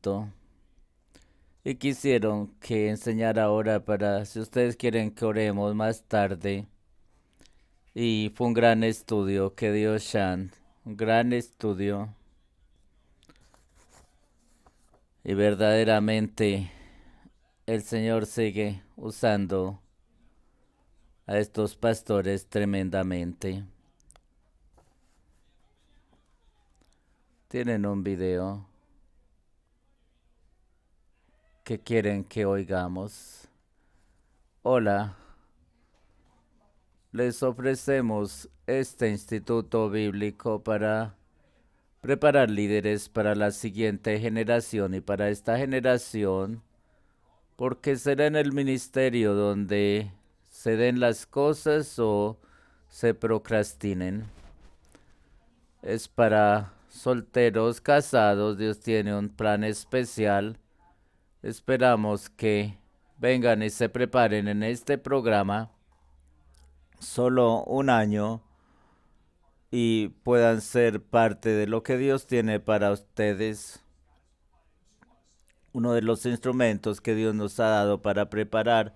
Santo. Y quisieron que enseñara ahora para, si ustedes quieren que oremos más tarde. Y fue un gran estudio que dio Shan, un gran estudio. Y verdaderamente el Señor sigue usando a estos pastores tremendamente. Tienen un video que quieren que oigamos. Hola, les ofrecemos este instituto bíblico para preparar líderes para la siguiente generación y para esta generación, porque será en el ministerio donde se den las cosas o se procrastinen. Es para solteros, casados, Dios tiene un plan especial. Esperamos que vengan y se preparen en este programa solo un año y puedan ser parte de lo que Dios tiene para ustedes. Uno de los instrumentos que Dios nos ha dado para preparar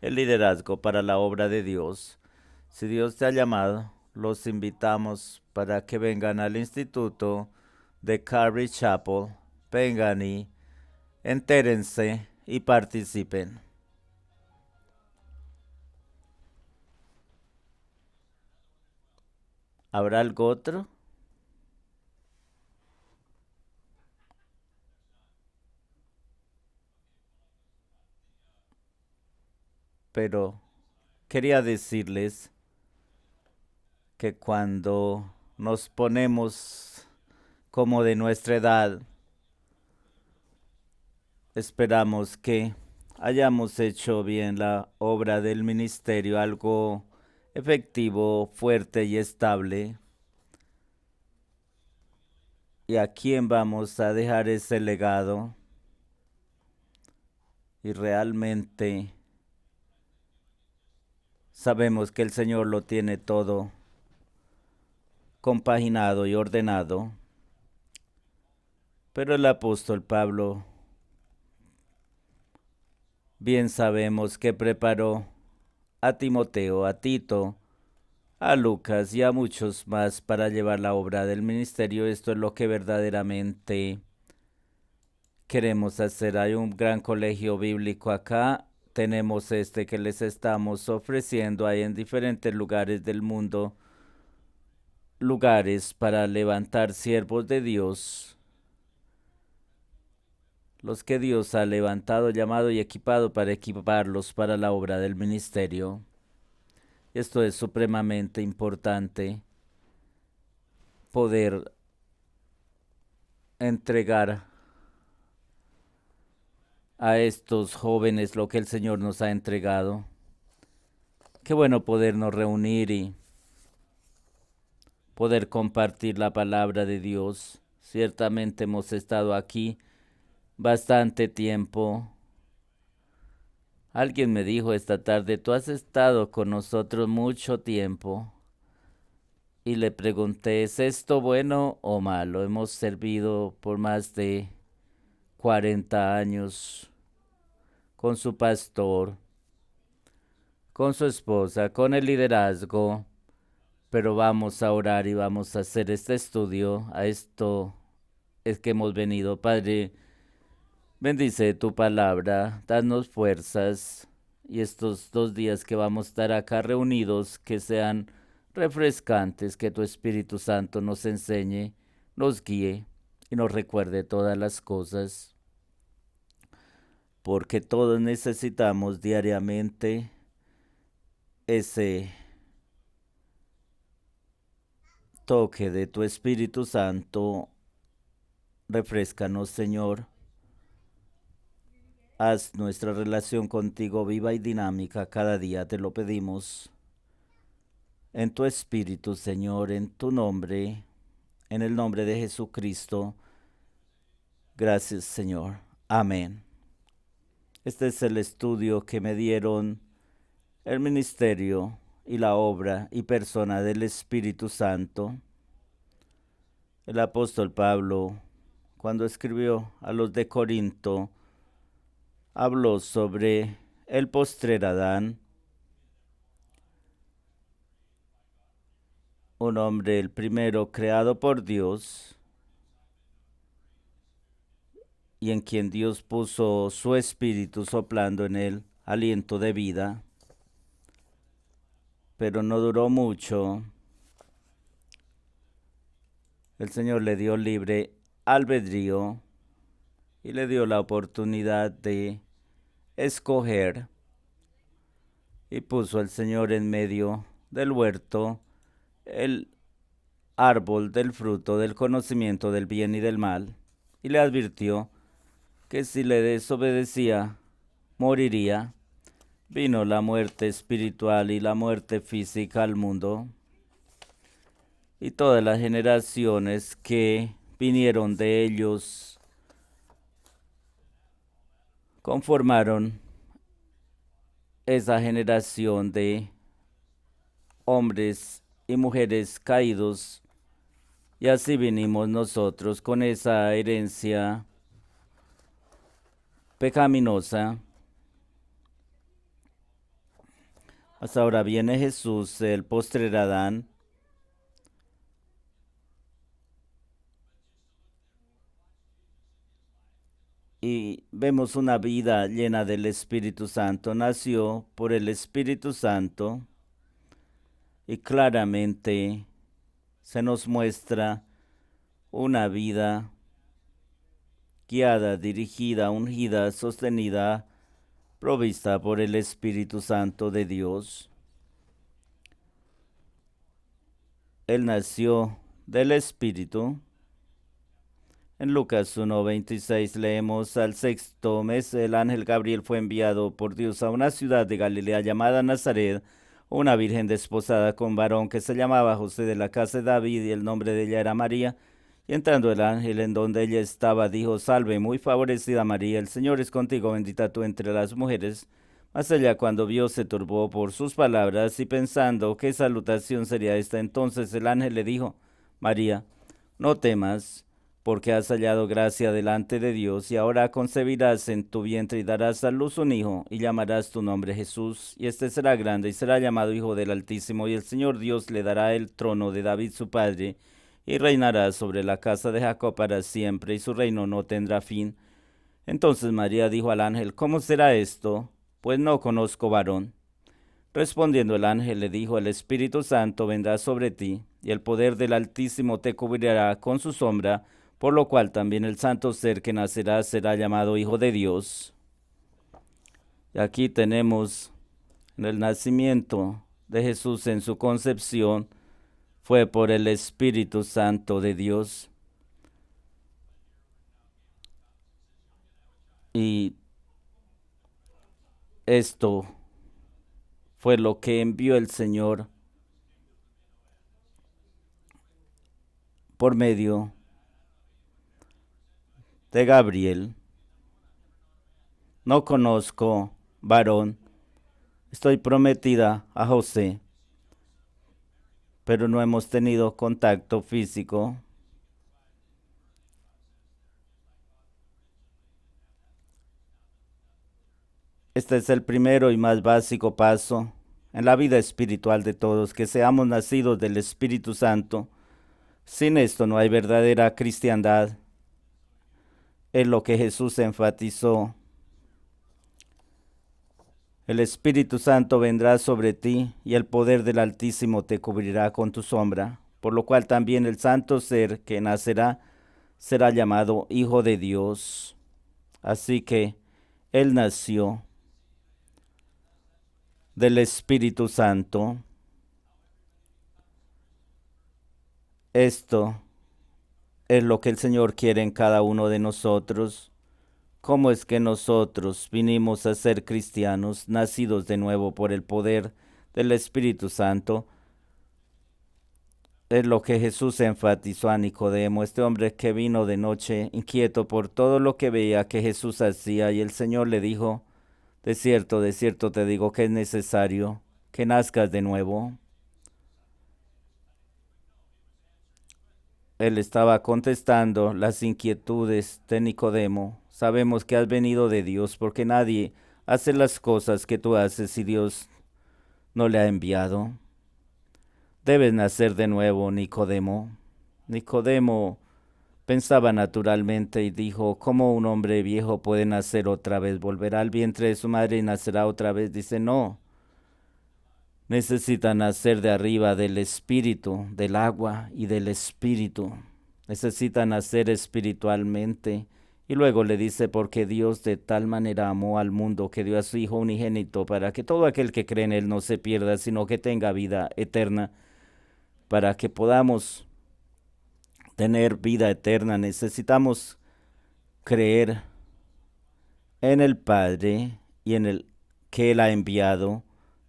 el liderazgo para la obra de Dios. Si Dios te ha llamado, los invitamos para que vengan al instituto de Calvary Chapel. Vengan y entérense y participen. ¿Habrá algo otro? Pero quería decirles que cuando nos ponemos como de nuestra edad, esperamos que hayamos hecho bien la obra del ministerio, algo efectivo, fuerte y estable. ¿Y a quién vamos a dejar ese legado? Y realmente sabemos que el Señor lo tiene todo compaginado y ordenado. Pero el apóstol Pablo, bien sabemos que preparó a Timoteo, a Tito, a Lucas y a muchos más para llevar la obra del ministerio. Esto es lo que verdaderamente queremos hacer. Hay un gran colegio bíblico acá. Tenemos este que les estamos ofreciendo. Hay en diferentes lugares del mundo lugares para levantar siervos de Dios, los que Dios ha levantado, llamado y equipado para equiparlos para la obra del ministerio. Esto es supremamente importante, poder entregar a estos jóvenes lo que el Señor nos ha entregado. Qué bueno podernos reunir y poder compartir la palabra de Dios. Ciertamente hemos estado aquí bastante tiempo. Alguien me dijo esta tarde, tú has estado con nosotros mucho tiempo. Y le pregunté, ¿es esto bueno o malo? Hemos servido por más de 40 años con su pastor, con su esposa, con el liderazgo, pero vamos a orar y vamos a hacer este estudio. A esto es que hemos venido. Padre, bendice tu palabra, danos fuerzas y estos 2 días que vamos a estar acá reunidos, que sean refrescantes, que tu Espíritu Santo nos enseñe, nos guíe y nos recuerde todas las cosas, porque todos necesitamos diariamente ese toque de tu Espíritu Santo. Refréscanos, Señor. Haz nuestra relación contigo viva y dinámica cada día, te lo pedimos. En tu Espíritu, Señor, en tu nombre, en el nombre de Jesucristo. Gracias, Señor. Amén. Este es el estudio que me dieron el ministerio y la obra y persona del Espíritu Santo. El apóstol Pablo cuando escribió a los de Corinto, habló sobre el postrer Adán, un hombre, el primero creado por Dios, y en quien Dios puso su espíritu soplando en él aliento de vida, pero no duró mucho. El Señor le dio libre albedrío y le dio la oportunidad de escoger, y puso el Señor en medio del huerto el árbol del fruto del conocimiento del bien y del mal, y le advirtió que si le desobedecía, moriría. Vino la muerte espiritual y la muerte física al mundo, y todas las generaciones que vinieron de ellos conformaron esa generación de hombres y mujeres caídos, y así vinimos nosotros con esa herencia pecaminosa. Hasta ahora viene Jesús, el postrer Adán, y vemos una vida llena del Espíritu Santo. Nació por el Espíritu Santo y claramente se nos muestra una vida guiada, dirigida, ungida, sostenida, provista por el Espíritu Santo de Dios. Él nació del Espíritu. En Lucas 1:26 leemos: al sexto mes el ángel Gabriel fue enviado por Dios a una ciudad de Galilea llamada Nazaret, una virgen desposada con varón que se llamaba José, de la casa de David, y el nombre de ella era María. Y entrando el ángel en donde ella estaba, dijo: salve, muy favorecida María, el Señor es contigo, bendita tú entre las mujeres. Mas ella, cuando vio, se turbó por sus palabras, y pensando qué salutación sería esta, entonces el ángel le dijo: María, no temas, porque has hallado gracia delante de Dios, y ahora concebirás en tu vientre y darás a luz un hijo, y llamarás tu nombre Jesús, y este será grande, y será llamado Hijo del Altísimo, y el Señor Dios le dará el trono de David su padre, y reinará sobre la casa de Jacob para siempre, y su reino no tendrá fin. Entonces María dijo al ángel: ¿cómo será esto? Pues no conozco varón. Respondiendo el ángel le dijo: el Espíritu Santo vendrá sobre ti, y el poder del Altísimo te cubrirá con su sombra, por lo cual también el santo ser que nacerá será llamado Hijo de Dios. Y aquí tenemos en el nacimiento de Jesús, en su concepción, fue por el Espíritu Santo de Dios. Y esto fue lo que envió el Señor por medio de Gabriel. No conozco varón, estoy prometida a José, pero no hemos tenido contacto físico. Este es el primero y más básico paso en la vida espiritual de todos, que seamos nacidos del Espíritu Santo. Sin esto no hay verdadera cristiandad. Es lo que Jesús enfatizó. El Espíritu Santo vendrá sobre ti, y el poder del Altísimo te cubrirá con tu sombra, por lo cual también el santo ser que nacerá será llamado Hijo de Dios. Así que Él nació del Espíritu Santo. Esto es lo que el Señor quiere en cada uno de nosotros. ¿Cómo es que nosotros vinimos a ser cristianos, nacidos de nuevo por el poder del Espíritu Santo? Es lo que Jesús enfatizó a Nicodemo, este hombre que vino de noche, inquieto por todo lo que veía que Jesús hacía, y el Señor le dijo: de cierto te digo que es necesario que nazcas de nuevo. Él estaba contestando las inquietudes de Nicodemo. Sabemos que has venido de Dios porque nadie hace las cosas que tú haces si Dios no le ha enviado. Debes nacer de nuevo, Nicodemo. Nicodemo pensaba naturalmente y dijo, ¿cómo un hombre viejo puede nacer otra vez? ¿Volverá al vientre de su madre y nacerá otra vez? Dice, no. Necesita nacer de arriba del espíritu, del agua y del espíritu. Necesita nacer espiritualmente. Y luego le dice, porque Dios de tal manera amó al mundo que dio a su Hijo unigénito para que todo aquel que cree en Él no se pierda, sino que tenga vida eterna. Para que podamos tener vida eterna necesitamos creer en el Padre y en el que Él ha enviado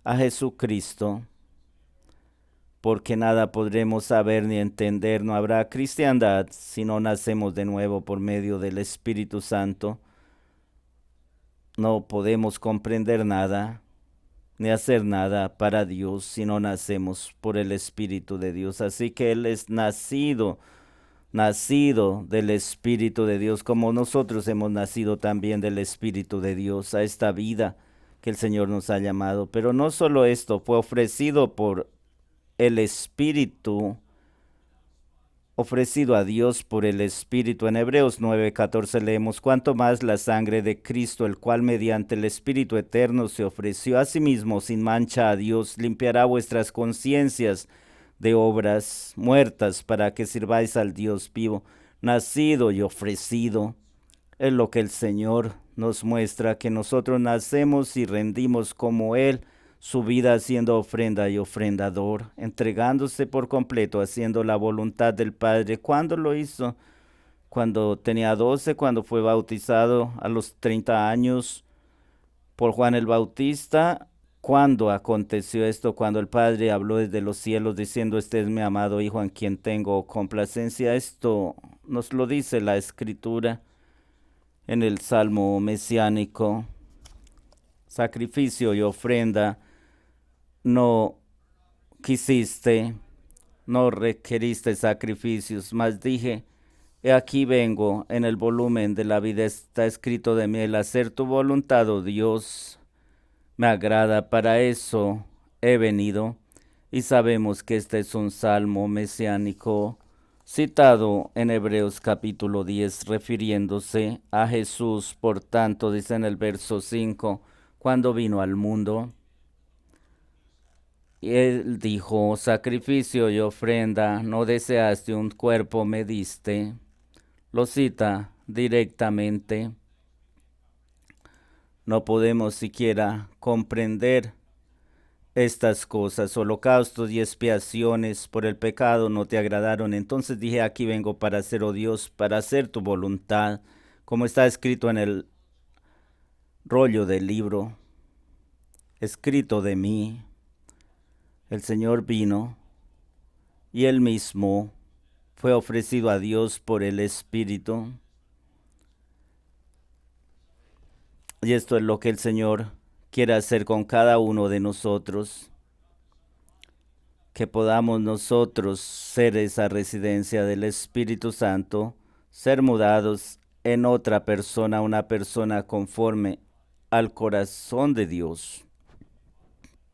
a Jesucristo, porque nada podremos saber ni entender, no habrá cristiandad si no nacemos de nuevo por medio del Espíritu Santo. No podemos comprender nada ni hacer nada para Dios si no nacemos por el Espíritu de Dios. Así que Él es nacido del Espíritu de Dios, como nosotros hemos nacido también del Espíritu de Dios a esta vida que el Señor nos ha llamado. Pero no solo esto, fue ofrecido por el Espíritu, ofrecido a Dios por el Espíritu. En Hebreos 9:14 leemos, cuanto más la sangre de Cristo, el cual mediante el Espíritu eterno se ofreció a sí mismo sin mancha a Dios, limpiará vuestras conciencias de obras muertas para que sirváis al Dios vivo, nacido y ofrecido. Es lo que el Señor nos muestra, que nosotros nacemos y rendimos como Él su vida siendo ofrenda y ofrendador, entregándose por completo, haciendo la voluntad del Padre. ¿Cuándo lo hizo? Cuando tenía 12, cuando fue bautizado a los 30 años por Juan el Bautista. ¿Cuándo aconteció esto? Cuando el Padre habló desde los cielos diciendo, este es mi amado Hijo en quien tengo complacencia. Esto nos lo dice la Escritura en el Salmo mesiánico. Sacrificio y ofrenda no quisiste, no requeriste sacrificios, mas dije, he aquí vengo. En el volumen de la vida está escrito de mí, el hacer tu voluntad, oh Dios, me agrada, para eso he venido. Y sabemos que este es un salmo mesiánico citado en Hebreos capítulo 10, refiriéndose a Jesús. Por tanto, dice en el verso 5, cuando vino al mundo, y él dijo, sacrificio y ofrenda no deseaste, un cuerpo me diste. Lo cita directamente. No podemos siquiera comprender estas cosas. Holocaustos y expiaciones por el pecado no te agradaron. Entonces dije, aquí vengo para hacer, oh Dios, para hacer tu voluntad, como está escrito en el rollo del libro, escrito de mí. El Señor vino y él mismo fue ofrecido a Dios por el Espíritu. Y esto es lo que el Señor quiere hacer con cada uno de nosotros, que podamos nosotros ser esa residencia del Espíritu Santo, ser mudados en otra persona, una persona conforme al corazón de Dios.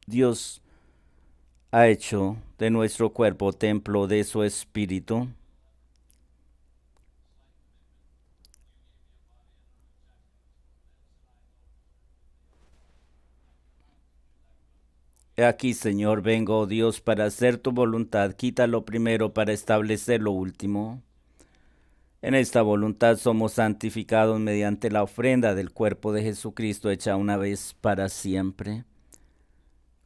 Dios ha hecho de nuestro cuerpo templo de su Espíritu. He aquí, Señor, vengo, oh Dios, para hacer tu voluntad. Quita lo primero para establecer lo último. En esta voluntad somos santificados mediante la ofrenda del cuerpo de Jesucristo hecha una vez para siempre,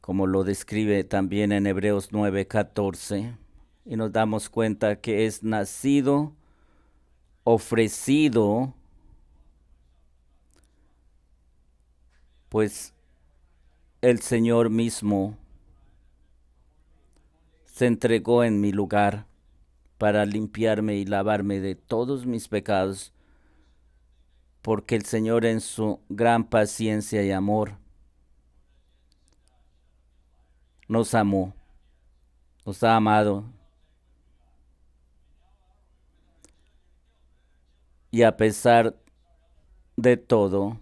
como lo describe también en Hebreos 9:14. Y nos damos cuenta que es nacido, ofrecido, pues el Señor mismo se entregó en mi lugar para limpiarme y lavarme de todos mis pecados, porque el Señor en su gran paciencia y amor nos amó, nos ha amado. y a pesar de todo,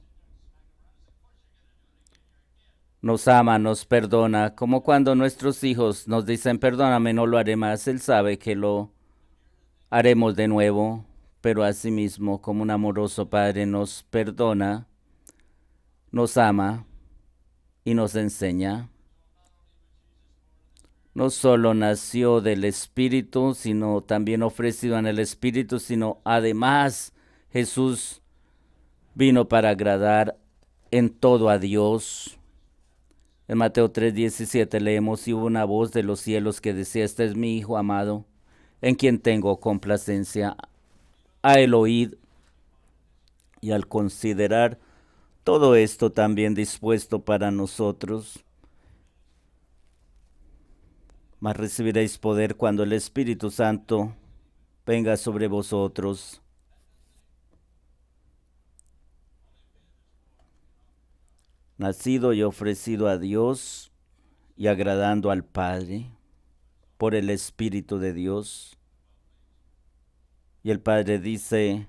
nos ama, nos perdona, como cuando nuestros hijos nos dicen, perdóname, no lo haré más, Él sabe que lo haremos de nuevo, pero asimismo, como un amoroso Padre nos perdona, nos ama y nos enseña. No solo nació del Espíritu, sino también ofrecido en el Espíritu, sino además Jesús vino para agradar en todo a Dios. En Mateo 3:17 leemos, y hubo una voz de los cielos que decía, este es mi Hijo amado, en quien tengo complacencia. A él oíd. Y al considerar todo esto también dispuesto para nosotros, mas recibiréis poder cuando el Espíritu Santo venga sobre vosotros. Nacido y ofrecido a Dios y agradando al Padre por el Espíritu de Dios. Y el Padre dice,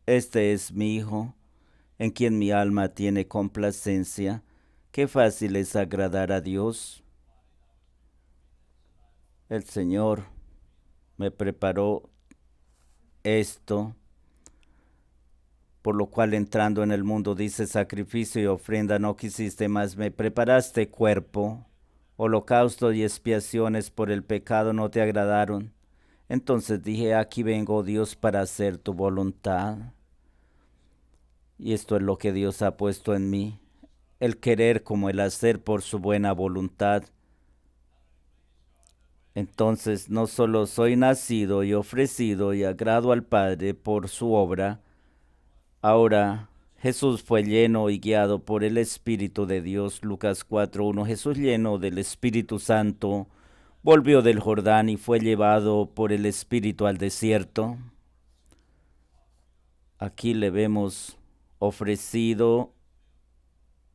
este es mi Hijo, en quien mi alma tiene complacencia. Qué fácil es agradar a Dios. El Señor me preparó esto, por lo cual entrando en el mundo dice, sacrificio y ofrenda no quisiste, mas me preparaste cuerpo. Holocausto y expiaciones por el pecado no te agradaron. Entonces dije, aquí vengo, Dios, para hacer tu voluntad. Y esto es lo que Dios ha puesto en mí, el querer como el hacer por su buena voluntad. Entonces no solo soy nacido y ofrecido y agrado al Padre por su obra, ahora Jesús fue lleno y guiado por el Espíritu de Dios. Lucas 4:1. Jesús, lleno del Espíritu Santo, volvió del Jordán y fue llevado por el Espíritu al desierto. Aquí le vemos ofrecido,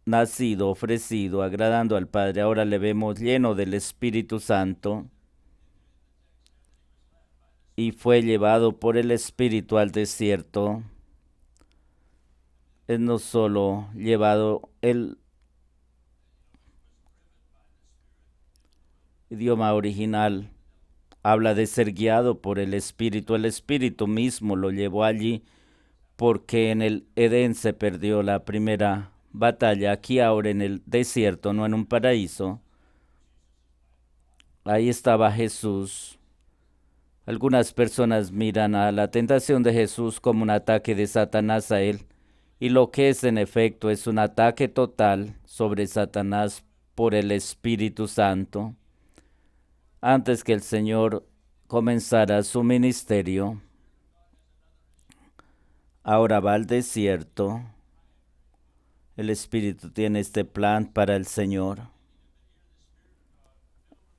nacido, ofrecido, agradando al Padre. Ahora le vemos lleno del Espíritu Santo y fue llevado por el Espíritu al desierto. Es no solo llevado, el idioma original habla de ser guiado por el Espíritu mismo lo llevó allí porque en el Edén se perdió la primera batalla, aquí ahora en el desierto, no en un paraíso. Ahí estaba Jesús. Algunas personas miran a la tentación de Jesús como un ataque de Satanás a él, y lo que es en efecto es un ataque total sobre Satanás por el Espíritu Santo. Antes que el Señor comenzara su ministerio, ahora va al desierto. El Espíritu tiene este plan para el Señor.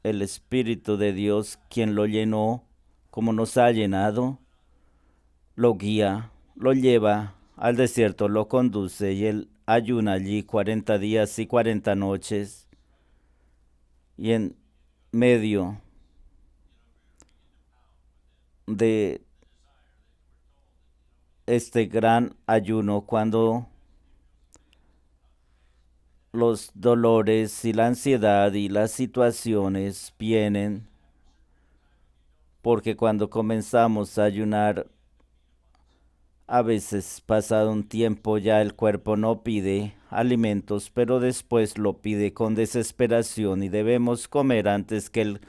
El Espíritu de Dios, quien lo llenó, como nos ha llenado, lo guía, lo lleva al desierto, lo conduce y él ayuna allí 40 días y 40 noches. Y en medio de este gran ayuno, cuando los dolores y la ansiedad y las situaciones vienen, porque cuando comenzamos a ayunar, a veces pasado un tiempo ya el cuerpo no pide alimentos, pero después lo pide con desesperación y debemos comer antes que el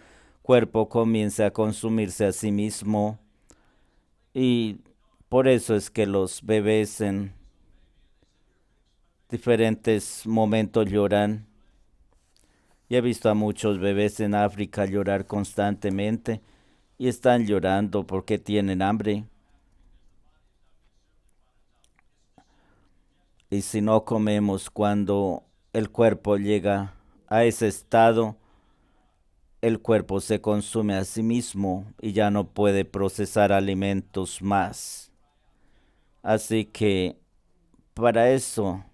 cuerpo comience a consumirse a sí mismo. Y por eso es que los bebés en diferentes momentos lloran. Y he visto a muchos bebés en África llorar constantemente y están llorando porque tienen hambre. Y si no comemos cuando el cuerpo llega a ese estado, el cuerpo se consume a sí mismo y ya no puede procesar alimentos más. Así que para eso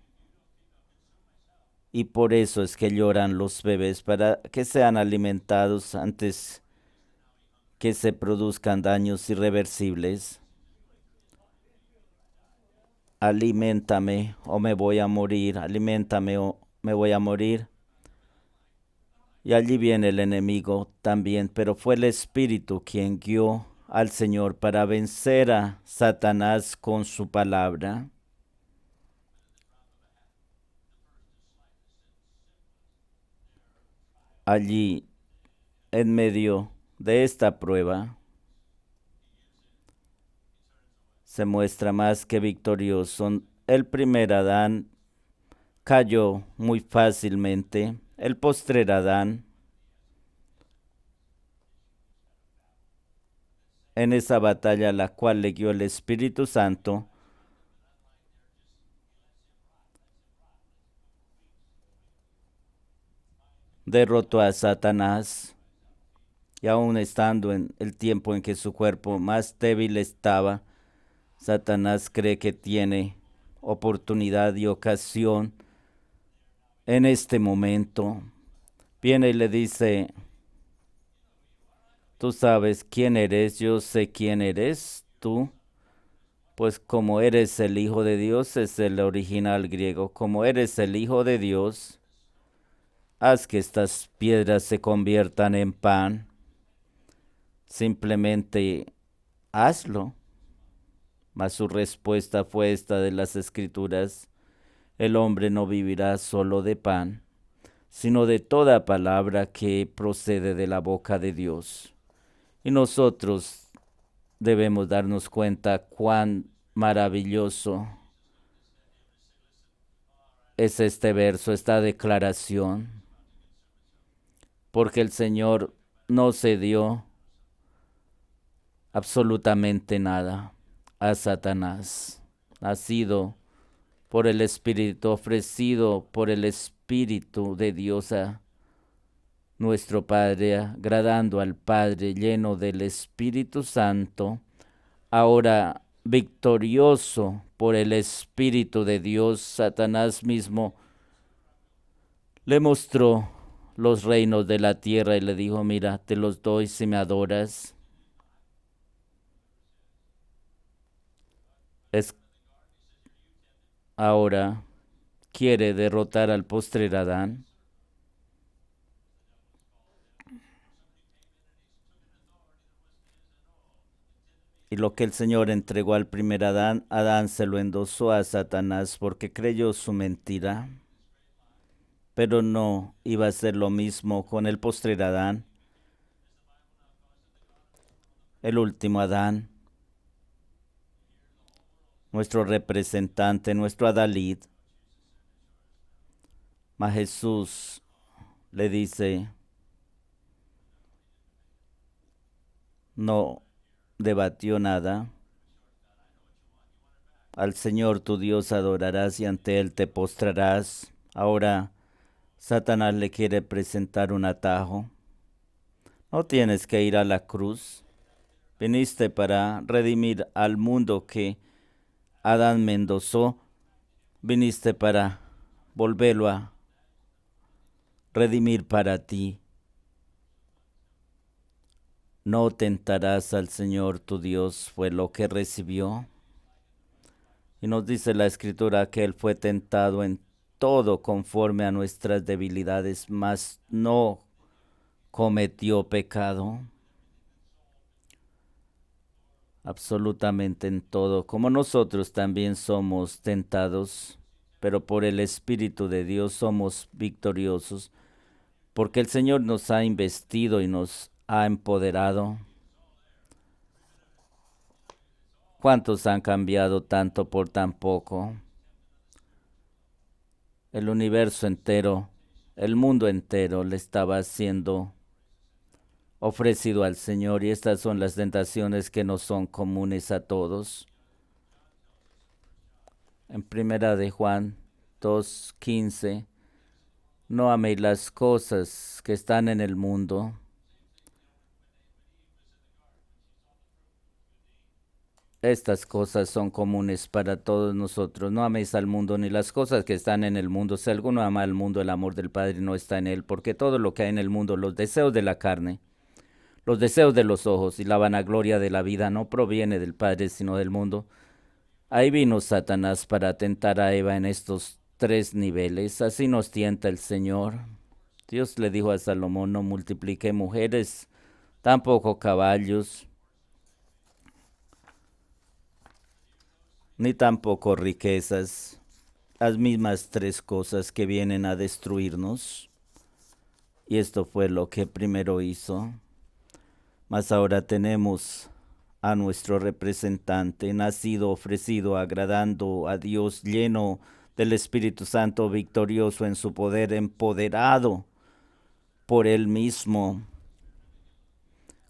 y por eso es que lloran los bebés, para que sean alimentados antes que se produzcan daños irreversibles. aliméntame o me voy a morir, aliméntame o me voy a morir. Y allí viene el enemigo también, pero fue el Espíritu quien guió al Señor para vencer a Satanás con su palabra. Allí, en medio de esta prueba, se muestra más que victorioso. El primer Adán cayó muy fácilmente. El postrer Adán, en esa batalla a la cual le guió el Espíritu Santo, derrotó a Satanás. Y aún estando en el tiempo en que su cuerpo más débil estaba, Satanás cree que tiene oportunidad y ocasión en este momento. Viene y le dice: tú sabes quién eres, yo sé quién eres tú, pues como eres el Hijo de Dios, es el original griego, como eres el Hijo de Dios, haz que estas piedras se conviertan en pan. Simplemente hazlo. Mas su respuesta fue esta de las Escrituras: el hombre no vivirá solo de pan, sino de toda palabra que procede de la boca de Dios. Y nosotros debemos darnos cuenta cuán maravilloso es este verso, esta declaración, porque el Señor no cedió absolutamente nada a Satanás, nacido por el Espíritu, ofrecido por el Espíritu de Dios a nuestro Padre, agradando al Padre, lleno del Espíritu Santo, ahora victorioso por el Espíritu de Dios. Satanás mismo le mostró los reinos de la tierra y le dijo: mira, te los doy si me adoras. Es ahora quiere derrotar al postrer Adán. Y lo que el Señor entregó al primer Adán, Adán se lo endosó a Satanás porque creyó su mentira. Pero no iba a ser lo mismo con el postrer Adán, el último Adán, nuestro representante, nuestro Adalid. Mas Jesús le dice: no debatió nada. Al Señor tu Dios adorarás y ante Él te postrarás. Ahora Satanás le quiere presentar un atajo. No tienes que ir a la cruz. Viniste para redimir al mundo que Adán me endosó. Viniste para volverlo a redimir para ti. No tentarás al Señor tu Dios, fue lo que recibió. Y nos dice la Escritura que Él fue tentado en todo conforme a nuestras debilidades, mas no cometió pecado. Absolutamente en todo, como nosotros también somos tentados, pero por el Espíritu de Dios somos victoriosos, porque el Señor nos ha investido y nos ha empoderado. ¿Cuántos han cambiado tanto por tan poco? El universo entero, el mundo entero le estaba siendo ofrecido al Señor, y estas son las tentaciones que no son comunes a todos. En primera de Juan 2:15, no améis las cosas que están en el mundo. Estas cosas son comunes para todos nosotros. No améis al mundo ni las cosas que están en el mundo. Si alguno ama al mundo, el amor del Padre no está en él, porque todo lo que hay en el mundo, los deseos de la carne, los deseos de los ojos y la vanagloria de la vida, no proviene del Padre, sino del mundo. Ahí vino Satanás para tentar a Eva en estos tres niveles. Así nos tienta el Señor. Dios le dijo a Salomón, no multiplique mujeres, tampoco caballos, ni tampoco riquezas. Las mismas tres cosas que vienen a destruirnos. Y esto fue lo que primero hizo. Mas ahora tenemos a nuestro representante, nacido, ofrecido, agradando a Dios, lleno del Espíritu Santo, victorioso en su poder, empoderado por él mismo.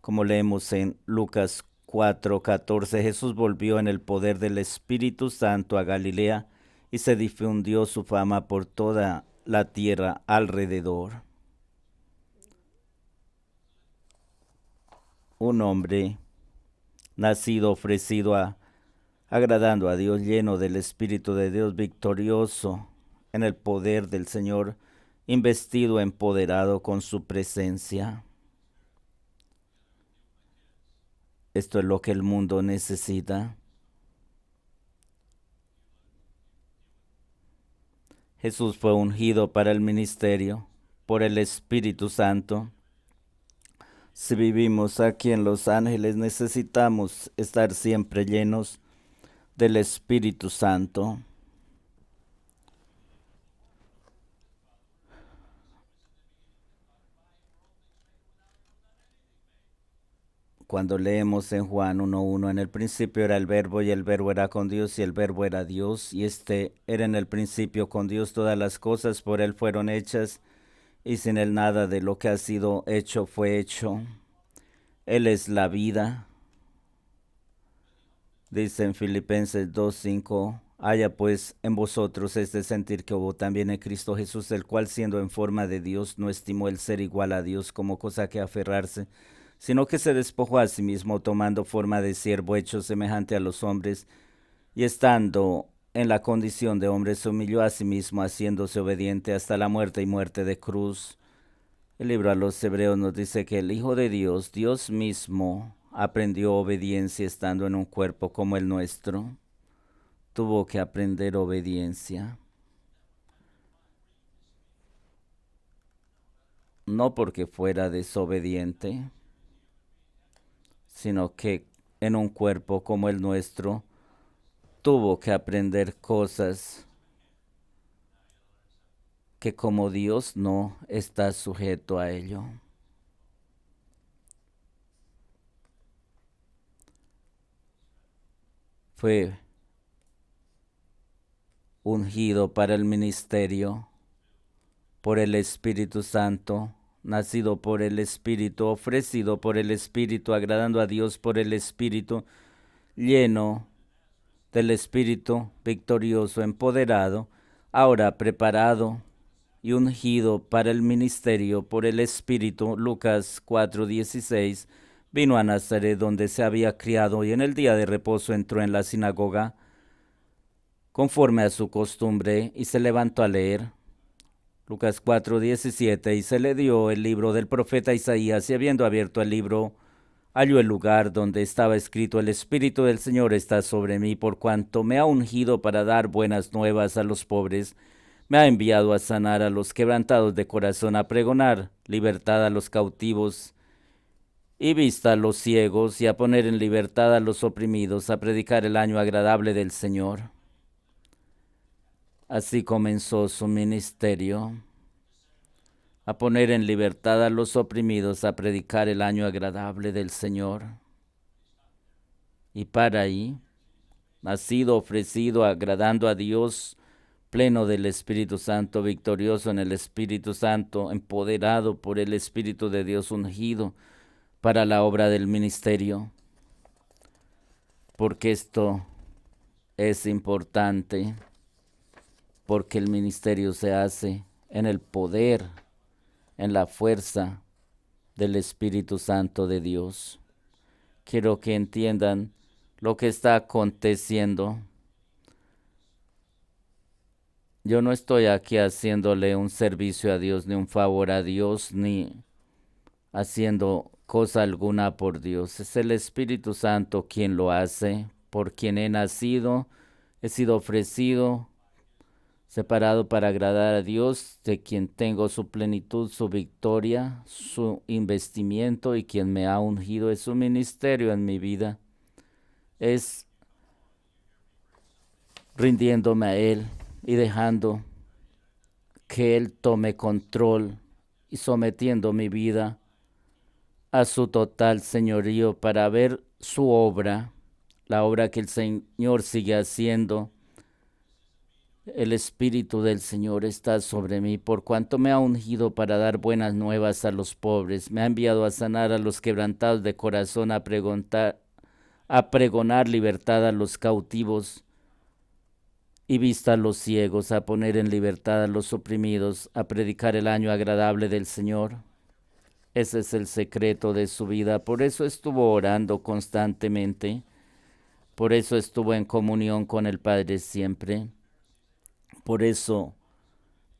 Como leemos en Lucas 4:14, Jesús volvió en el poder del Espíritu Santo a Galilea y se difundió su fama por toda la tierra alrededor. Un hombre nacido, ofrecido, agradando a Dios, lleno del Espíritu de Dios, victorioso en el poder del Señor, investido, empoderado con su presencia. Esto es lo que el mundo necesita. Jesús fue ungido para el ministerio por el Espíritu Santo. Si vivimos aquí en Los Ángeles, necesitamos estar siempre llenos del Espíritu Santo. Cuando leemos en Juan 1:1, en el principio era el Verbo, y el Verbo era con Dios, y el Verbo era Dios, y este era en el principio con Dios. Todas las cosas por él fueron hechas, y sin él nada de lo que ha sido hecho fue hecho. Él es la vida. Dice en Filipenses 2:5, haya pues en vosotros este sentir que hubo también en Cristo Jesús, el cual siendo en forma de Dios no estimó el ser igual a Dios como cosa que aferrarse, sino que se despojó a sí mismo, tomando forma de siervo, hecho semejante a los hombres, y estando en la condición de hombre, se humilló a sí mismo, haciéndose obediente hasta la muerte y muerte de cruz. El libro a los Hebreos nos dice que el Hijo de Dios, Dios mismo, aprendió obediencia estando en un cuerpo como el nuestro. Tuvo que aprender obediencia. No porque fuera desobediente, sino que en un cuerpo como el nuestro, tuvo que aprender cosas que como Dios no está sujeto a ello. Fue ungido para el ministerio por el Espíritu Santo, nacido por el Espíritu, ofrecido por el Espíritu, agradando a Dios por el Espíritu, lleno del Espíritu, victorioso, empoderado, ahora preparado y ungido para el ministerio por el Espíritu. Lucas 4:16, vino a Nazaret donde se había criado y en el día de reposo entró en la sinagoga conforme a su costumbre y se levantó a leer. Lucas 4:17, y se le dio el libro del profeta Isaías, y habiendo abierto el libro, halló el lugar donde estaba escrito: el Espíritu del Señor está sobre mí, por cuanto me ha ungido para dar buenas nuevas a los pobres, me ha enviado a sanar a los quebrantados de corazón, a pregonar libertad a los cautivos y vista a los ciegos, y a poner en libertad a los oprimidos, a predicar el año agradable del Señor. Así comenzó su ministerio, a poner en libertad a los oprimidos, a predicar el año agradable del Señor. Y para ahí, nacido, ofrecido, agradando a Dios, pleno del Espíritu Santo, victorioso en el Espíritu Santo, empoderado por el Espíritu de Dios, ungido para la obra del ministerio. Porque esto es importante, porque el ministerio se hace en el poder, en la fuerza del Espíritu Santo de Dios. Quiero que entiendan lo que está aconteciendo. Yo no estoy aquí haciéndole un servicio a Dios, ni un favor a Dios, ni haciendo cosa alguna por Dios. Es el Espíritu Santo quien lo hace, por quien he nacido, He sido ofrecido, separado para agradar a Dios, de quien tengo su plenitud, su victoria, su investimiento y quien me ha ungido es su ministerio en mi vida. Es rindiéndome a Él y dejando que Él tome control y sometiendo mi vida a su total señorío para ver su obra, la obra que el Señor sigue haciendo. El Espíritu del Señor está sobre mí, por cuanto me ha ungido para dar buenas nuevas a los pobres. Me ha enviado a sanar a los quebrantados de corazón, a pregonar libertad a los cautivos y vista a los ciegos, a poner en libertad a los oprimidos, a predicar el año agradable del Señor. Ese es el secreto de su vida. Por eso estuvo orando constantemente. Por eso estuvo en comunión con el Padre siempre. Por eso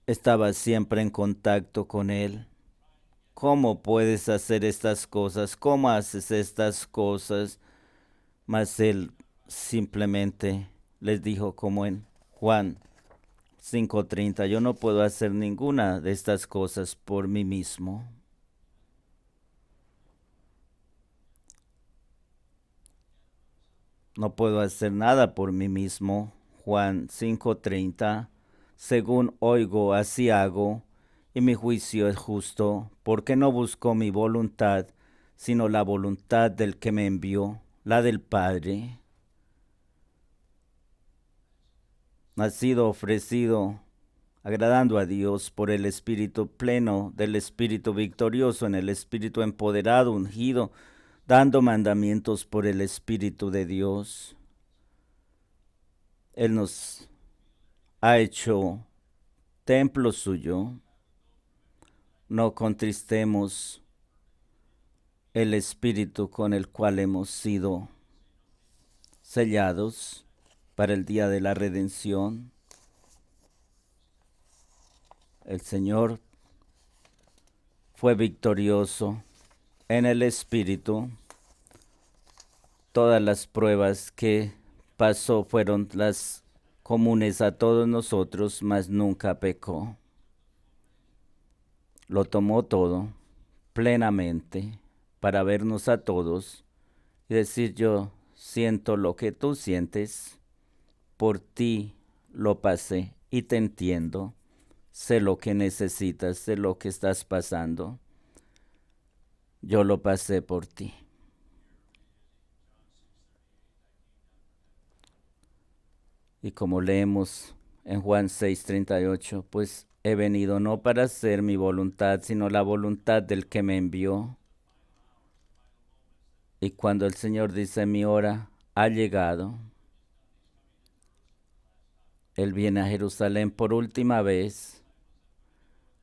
estaba siempre en contacto con Él. ¿Cómo puedes hacer estas cosas? ¿Cómo haces estas cosas? Mas Él simplemente les dijo como en Juan 5:30, yo no puedo hacer ninguna de estas cosas por mí mismo. No puedo hacer nada por mí mismo. Juan 5:30, según oigo, así hago, y mi juicio es justo, porque no busco mi voluntad, sino la voluntad del que me envió, la del Padre. Nacido, ofrecido, agradando a Dios por el Espíritu pleno del Espíritu victorioso, en el Espíritu empoderado, ungido, dando mandamientos por el Espíritu de Dios. Él nos ha hecho templo suyo. No contristemos el Espíritu con el cual hemos sido sellados para el día de la redención. El Señor fue victorioso en el Espíritu. Todas las pruebas que pasó fueron las comunes a todos nosotros, mas nunca pecó. Lo tomó todo plenamente para vernos a todos y decir: yo siento lo que tú sientes, por ti lo pasé y te entiendo, sé lo que necesitas, sé lo que estás pasando, yo lo pasé por ti. Y como leemos en Juan 6:38, pues he venido no para hacer mi voluntad, sino la voluntad del que me envió. Y cuando el Señor dice: mi hora ha llegado, Él viene a Jerusalén por última vez,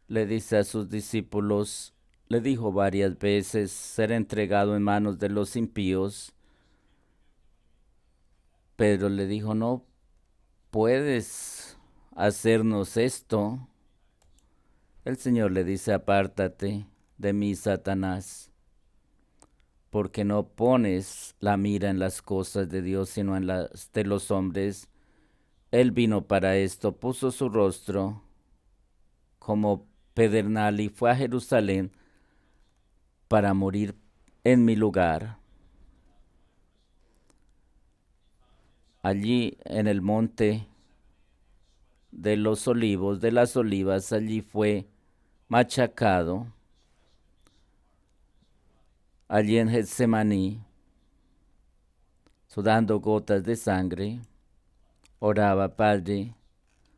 le dice a sus discípulos, le dijo varias veces, ser entregado en manos de los impíos. Pedro le dijo: no puedes hacernos esto. El Señor le dice: apártate de mí, Satanás, porque no pones la mira en las cosas de Dios, sino en las de los hombres. Él vino para esto, puso su rostro como pedernal y fue a Jerusalén para morir en mi lugar. Allí en el monte de los olivos, de las olivas, allí fue machacado. Allí en Getsemaní, sudando gotas de sangre, oraba: Padre,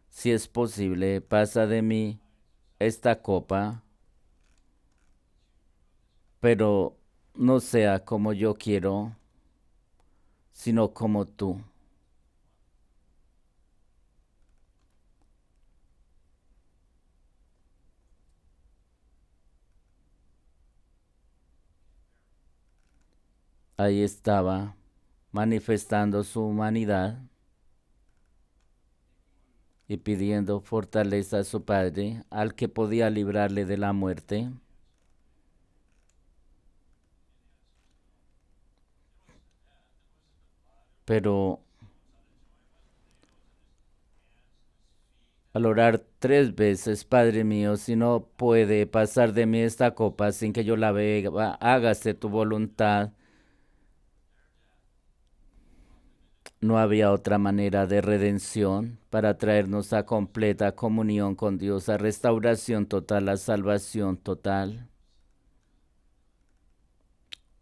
si es posible, pasa de mí esta copa, pero no sea como yo quiero, sino como tú. Ahí estaba, manifestando su humanidad y pidiendo fortaleza a su Padre, al que podía librarle de la muerte. Pero al orar 3 veces, Padre mío, si no puede pasar de mí esta copa sin que yo la beba, hágase tu voluntad. No había otra manera de redención para traernos a completa comunión con Dios, a restauración total, a salvación total.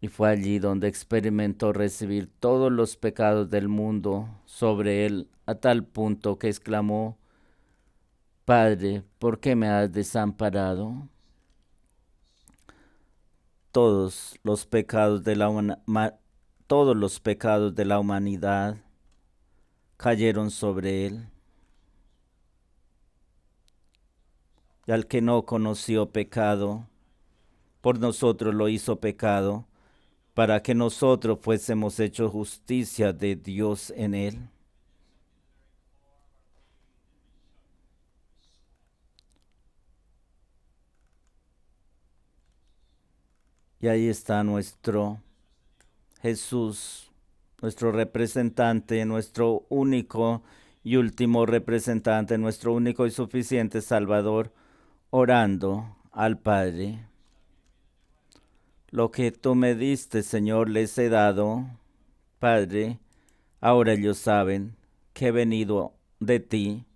Y fue allí donde experimentó recibir todos los pecados del mundo sobre él, a tal punto que exclamó: Padre, ¿por qué me has desamparado? Todos los pecados de todos los pecados de la humanidad cayeron sobre él. Y al que no conoció pecado, por nosotros lo hizo pecado, para que nosotros fuésemos hechos justicia de Dios en él. Y ahí está nuestro Jesús, nuestro representante, nuestro único y último representante, nuestro único y suficiente Salvador, orando al Padre. Lo que tú me diste, Señor, les he dado, Padre. Ahora ellos saben que he venido de ti.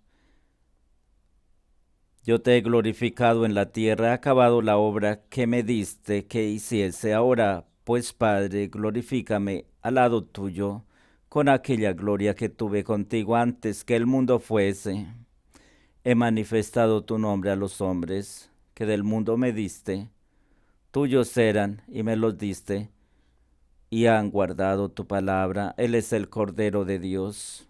Yo te he glorificado en la tierra, he acabado la obra que me diste que hiciese. Ahora, pues, Padre, glorifícame al lado tuyo, con aquella gloria que tuve contigo antes que el mundo fuese. He manifestado tu nombre a los hombres, que del mundo me diste. Tuyos eran, y me los diste, y han guardado tu palabra. Él es el Cordero de Dios,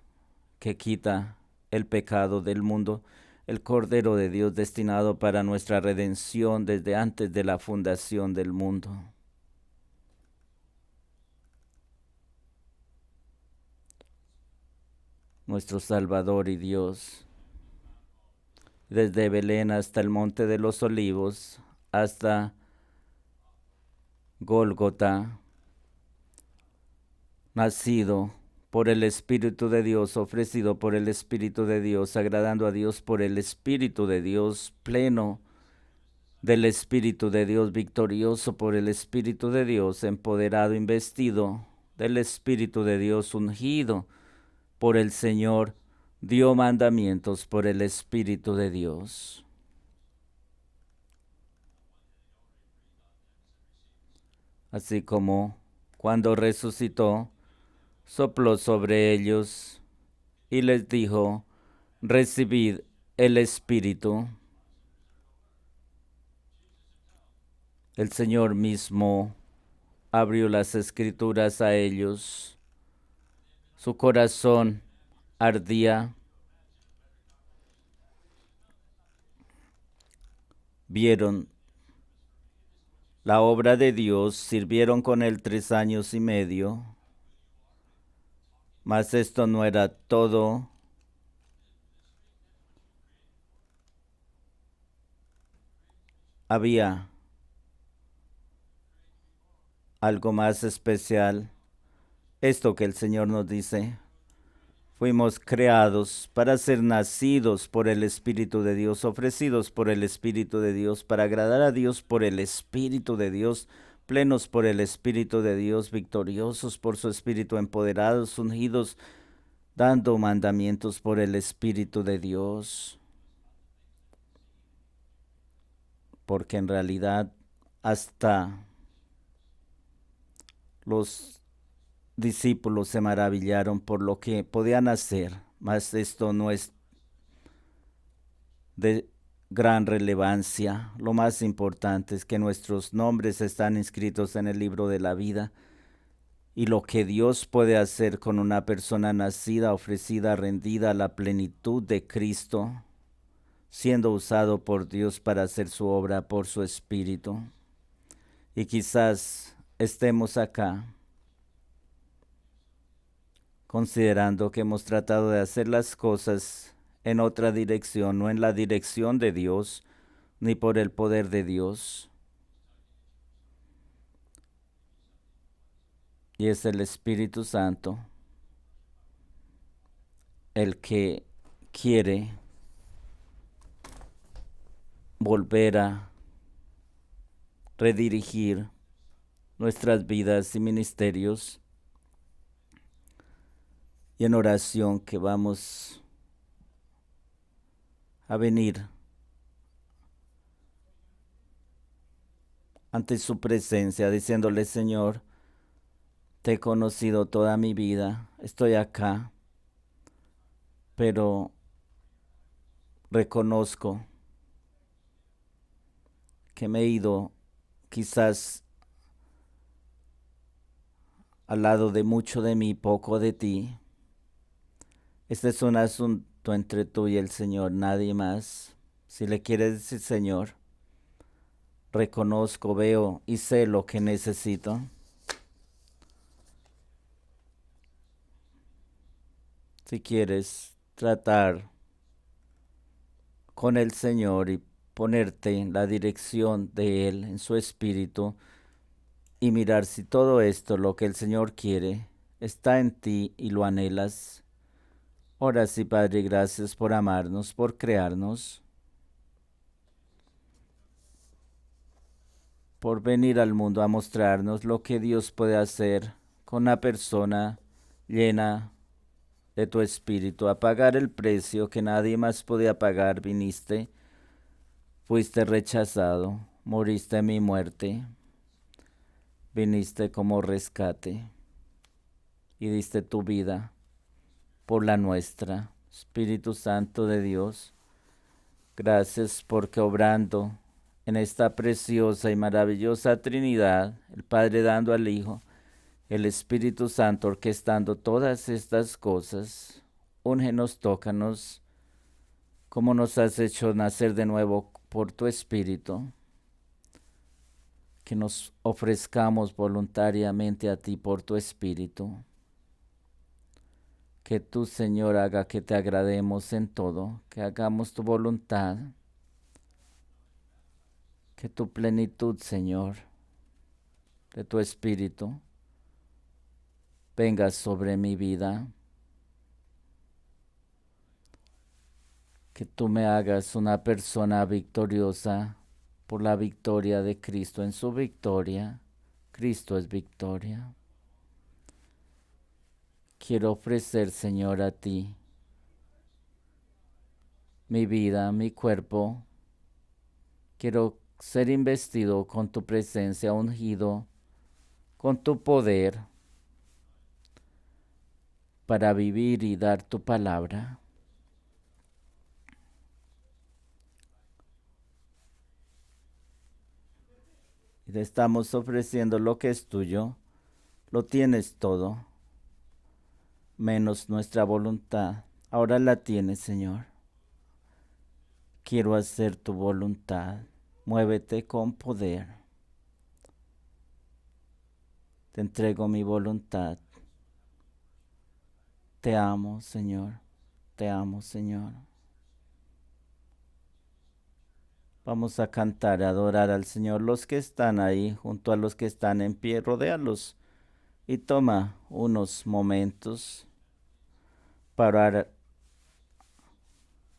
que quita el pecado del mundo, el Cordero de Dios destinado para nuestra redención desde antes de la fundación del mundo. Nuestro Salvador y Dios, desde Belén hasta el Monte de los Olivos, hasta Gólgota, nacido por el Espíritu de Dios, ofrecido por el Espíritu de Dios, agradando a Dios por el Espíritu de Dios, pleno del Espíritu de Dios, victorioso por el Espíritu de Dios, empoderado, investido del Espíritu de Dios, ungido por el Señor, dio mandamientos por el Espíritu de Dios. Así como cuando resucitó, sopló sobre ellos y les dijo: recibid el Espíritu. El Señor mismo abrió las Escrituras a ellos. Su corazón ardía. Vieron la obra de Dios, sirvieron con él 3 años y medio. Mas esto no era todo. Había algo más especial. Esto que el Señor nos dice: fuimos creados para ser nacidos por el Espíritu de Dios, ofrecidos por el Espíritu de Dios, para agradar a Dios por el Espíritu de Dios, plenos por el Espíritu de Dios, victoriosos por su Espíritu, empoderados, ungidos, dando mandamientos por el Espíritu de Dios. Porque en realidad hasta los discípulos se maravillaron por lo que podían hacer, mas esto no es de gran relevancia. Lo más importante es que nuestros nombres están inscritos en el libro de la vida, y lo que Dios puede hacer con una persona nacida, ofrecida, rendida a la plenitud de Cristo, siendo usado por Dios para hacer su obra por su Espíritu. Y quizás estemos acá considerando que hemos tratado de hacer las cosas en otra dirección, no en la dirección de Dios, ni por el poder de Dios. Y es el Espíritu Santo el que quiere volver a redirigir nuestras vidas y ministerios, y en oración que vamos a venir ante su presencia diciéndole: Señor, te he conocido toda mi vida, estoy acá, pero reconozco que me he ido quizás al lado de mucho de mí, poco de ti. Este es un asunto entre tú y el Señor, nadie más. Si le quieres decir: Señor, reconozco, veo y sé lo que necesito. Si quieres tratar con el Señor y ponerte en la dirección de Él, en su espíritu, y mirar si todo esto, lo que el Señor quiere, está en ti y lo anhelas. Ahora sí, Padre, gracias por amarnos, por crearnos, por venir al mundo a mostrarnos lo que Dios puede hacer con una persona llena de tu espíritu, a pagar el precio que nadie más podía pagar. Viniste, fuiste rechazado, moriste en mi muerte, viniste como rescate y diste tu vida por la nuestra. Espíritu Santo de Dios, gracias porque obrando en esta preciosa y maravillosa Trinidad, el Padre dando al Hijo, el Espíritu Santo orquestando todas estas cosas, úngenos, tócanos, como nos has hecho nacer de nuevo por tu Espíritu, que nos ofrezcamos voluntariamente a ti por tu Espíritu. Que tú, Señor, haga que te agrademos en todo, que hagamos tu voluntad, que tu plenitud, Señor, de tu Espíritu, venga sobre mi vida, que tú me hagas una persona victoriosa por la victoria de Cristo. En su victoria, Cristo es victoria. Quiero ofrecer, Señor, a ti mi vida, mi cuerpo. Quiero ser investido con tu presencia, ungido con tu poder, para vivir y dar tu palabra. Y te estamos ofreciendo lo que es tuyo. Lo tienes todo, menos nuestra voluntad. Ahora la tienes, Señor. Quiero hacer tu voluntad. Muévete con poder. Te entrego mi voluntad. Te amo, Señor. Te amo, Señor. Vamos a cantar, a adorar al Señor. Los que están ahí, junto a los que están en pie, rodéalos y toma unos momentos para orar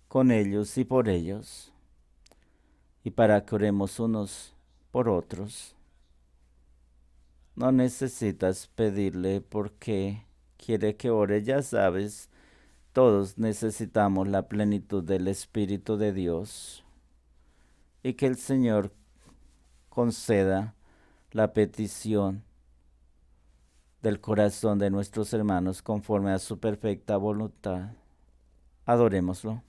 con ellos y por ellos, y para que oremos unos por otros. No necesitas pedirle porque quiere que ore, ya sabes, todos necesitamos la plenitud del Espíritu de Dios, y que el Señor conceda la petición del corazón de nuestros hermanos conforme a su perfecta voluntad. Adorémoslo.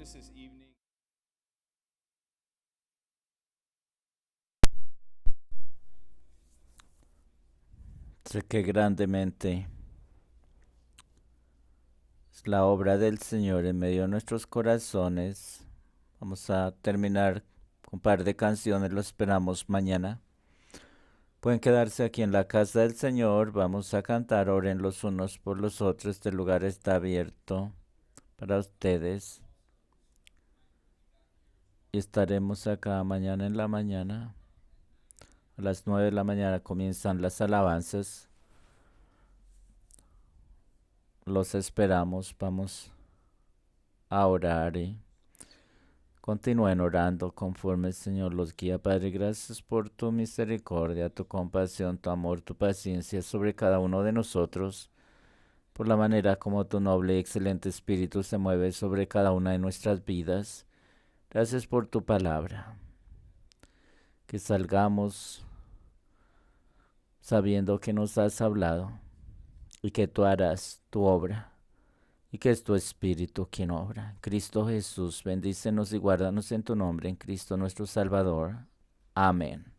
This evening. Sé que grandemente es la obra del Señor en medio de nuestros corazones. Vamos a terminar con un par de canciones, lo esperamos mañana. Pueden quedarse aquí en la casa del Señor, vamos a cantar, oren los unos por los otros, este lugar está abierto para ustedes. Y estaremos acá mañana en la mañana. A las 9 de la mañana comienzan las alabanzas. Los esperamos, vamos a orar y continúen orando conforme el Señor los guía. Padre, gracias por tu misericordia, tu compasión, tu amor, tu paciencia sobre cada uno de nosotros, por la manera como tu noble y excelente Espíritu se mueve sobre cada una de nuestras vidas. Gracias por tu palabra. Que salgamos sabiendo que nos has hablado y que tú harás tu obra y que es tu Espíritu quien obra. Cristo Jesús, bendícenos y guárdanos en tu nombre, en Cristo nuestro Salvador. Amén.